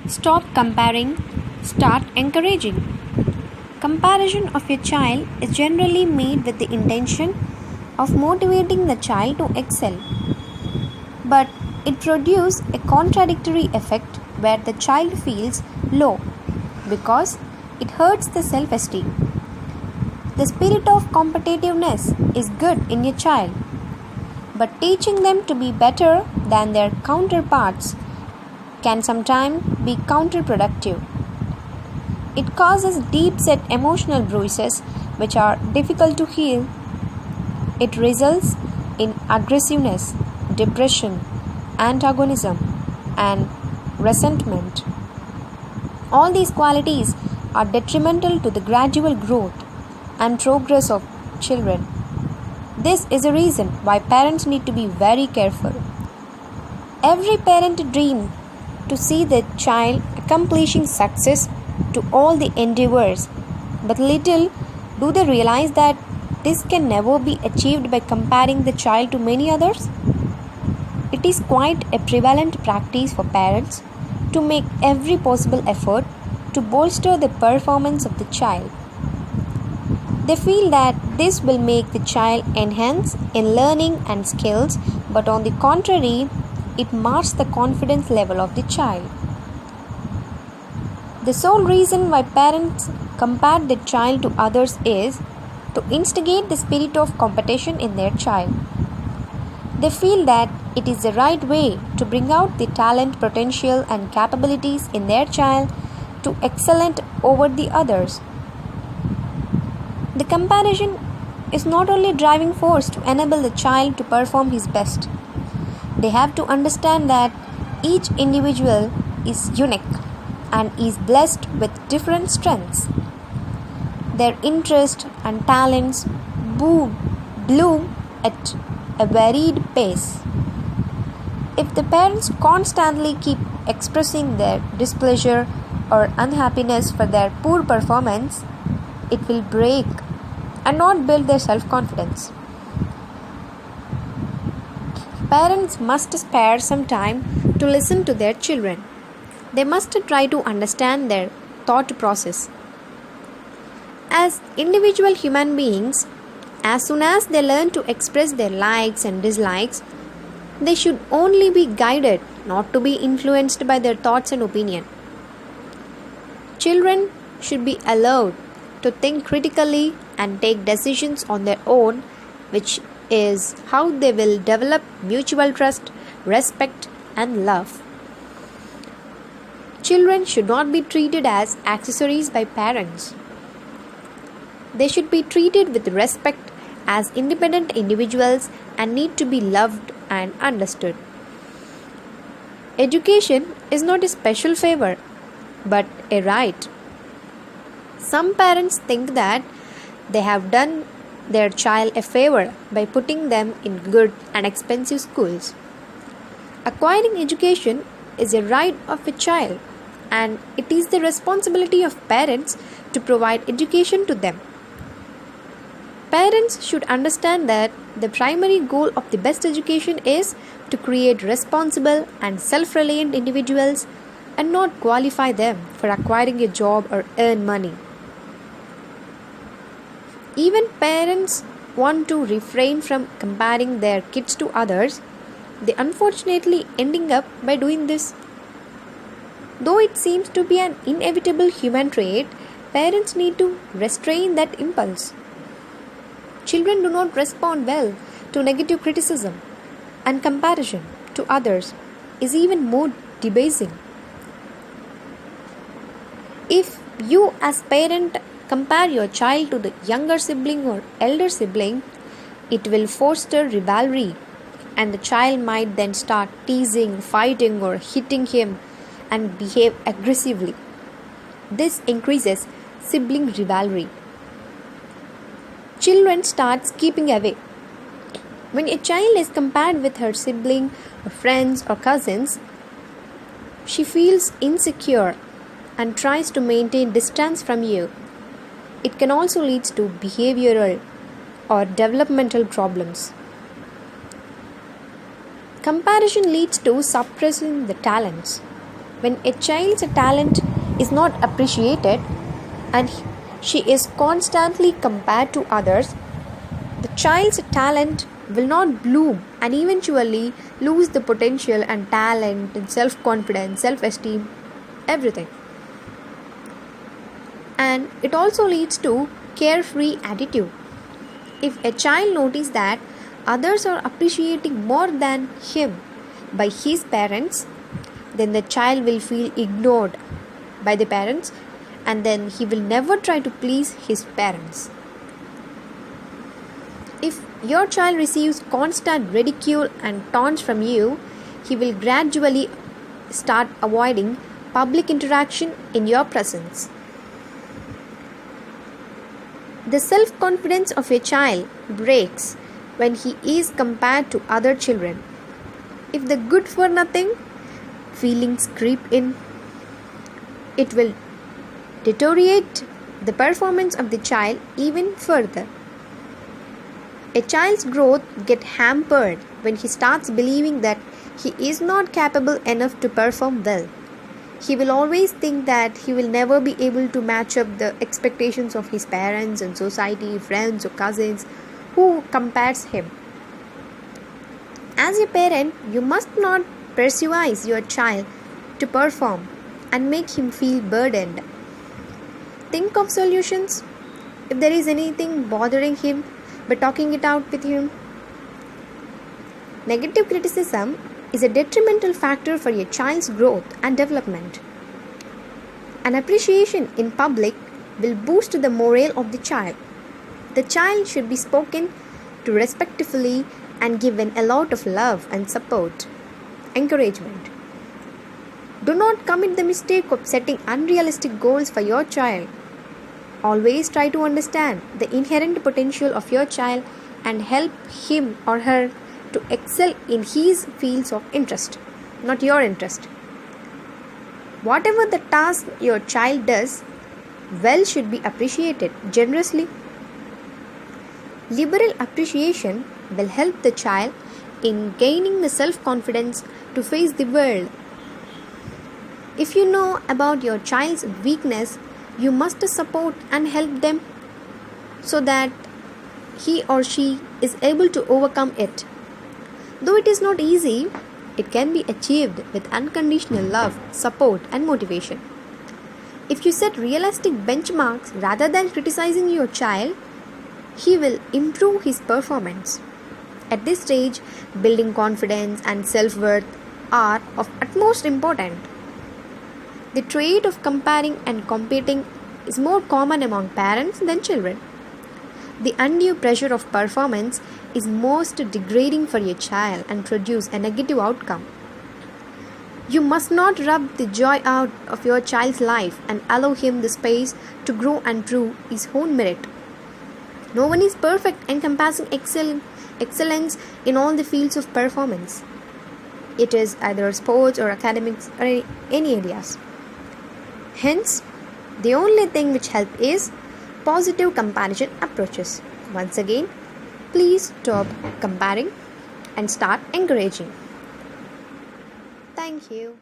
Stop comparing, start encouraging. Comparison of your child is generally made with the intention of motivating the child to excel, but it produces a contradictory effect where the child feels low because it hurts the self-esteem. The spirit of competitiveness is good in your child, but teaching them to be better than their counterparts can sometimes be counterproductive. It causes deep-set emotional bruises which are difficult to heal. It results in aggressiveness, depression, antagonism, and resentment. All these qualities are detrimental to the gradual growth and progress of children. This is a reason why parents need to be very careful. Every parent dreams to see their child accomplishing success to all the endeavors, but little do they realize that this can never be achieved by comparing the child to many others. It is quite a prevalent practice for parents to make every possible effort to bolster the performance of the child. They feel that this will make the child enhance in learning and skills, but on the contrary, it marks the confidence level of the child. The sole reason why parents compare their child to others is to instigate the spirit of competition in their child. They feel that it is the right way to bring out the talent, potential, and capabilities in their child to excellent over the others. The comparison is not only driving force to enable the child to perform his best. They have to understand that each individual is unique and is blessed with different strengths. Their interests and talents bloom at a varied pace. If the parents constantly keep expressing their displeasure or unhappiness for their poor performance, it will break and not build their self-confidence. Parents must spare some time to listen to their children. They must try to understand their thought process. As individual human beings, as soon as they learn to express their likes and dislikes, they should only be guided, not to be influenced by their thoughts and opinion. Children should be allowed to think critically and take decisions on their own, which is how they will develop mutual trust, respect, and love. Children should not be treated as accessories by parents. They should be treated with respect as independent individuals and need to be loved and understood. Education is not a special favor, but a right. Some parents think that they have done their child a favor by putting them in good and expensive schools. Acquiring education is a right of a child, and it is the responsibility of parents to provide education to them. Parents should understand that the primary goal of the best education is to create responsible and self-reliant individuals and not qualify them for acquiring a job or earn money. Even parents want to refrain from comparing their kids to others. They unfortunately ending up by doing this. Though it seems to be an inevitable human trait, parents need to restrain that impulse. Children do not respond well to negative criticism, and comparison to others is even more debasing. If you as parent compare your child to the younger sibling or elder sibling, it will foster rivalry, and the child might then start teasing, fighting, or hitting him and behave aggressively. This increases sibling rivalry. Children start keeping away. When a child is compared with her sibling or friends or cousins, she feels insecure and tries to maintain distance from you. It can also lead to behavioral or developmental problems. Comparison leads to suppressing the talents. When a child's talent is not appreciated and she is constantly compared to others, the child's talent will not bloom and eventually lose the potential and talent and self-confidence, self-esteem, everything. And it also leads to carefree attitude. If a child notices that others are appreciating more than him by his parents, then the child will feel ignored by the parents, and then he will never try to please his parents. If your child receives constant ridicule and taunts from you, he will gradually start avoiding public interaction in your presence. The self-confidence of a child breaks when he is compared to other children. If the good-for-nothing feelings creep in, it will deteriorate the performance of the child even further. A child's growth gets hampered when he starts believing that he is not capable enough to perform well. He will always think that he will never be able to match up the expectations of his parents and society, friends or cousins who compares him. As a parent, you must not pressurize your child to perform and make him feel burdened. Think of solutions. If there is anything bothering him, by talking it out with him. Negative criticism is a detrimental factor for your child's growth and development. An appreciation in public will boost the morale of the child. The child should be spoken to respectfully and given a lot of love and support, encouragement. Do not commit the mistake of setting unrealistic goals for your child. Always try to understand the inherent potential of your child and help him or her to excel in his fields of interest, not your interest. Whatever the task your child does well should be appreciated generously. Liberal appreciation will help the child in gaining the self-confidence to face the world. If you know about your child's weakness, you must support and help them so that he or she is able to overcome it. Though it is not easy, it can be achieved with unconditional love, support, and motivation. If you set realistic benchmarks rather than criticizing your child, he will improve his performance. At this stage, building confidence and self-worth are of utmost importance. The trait of comparing and competing is more common among parents than children. The undue pressure of performance is most degrading for your child and produce a negative outcome. You must not rub the joy out of your child's life and allow him the space to grow and prove his own merit. No one is perfect encompassing excellence in all the fields of performance. It is either sports or academics or any areas. Hence, the only thing which helps is positive comparison approaches. Once again, please stop comparing and start encouraging. Thank you.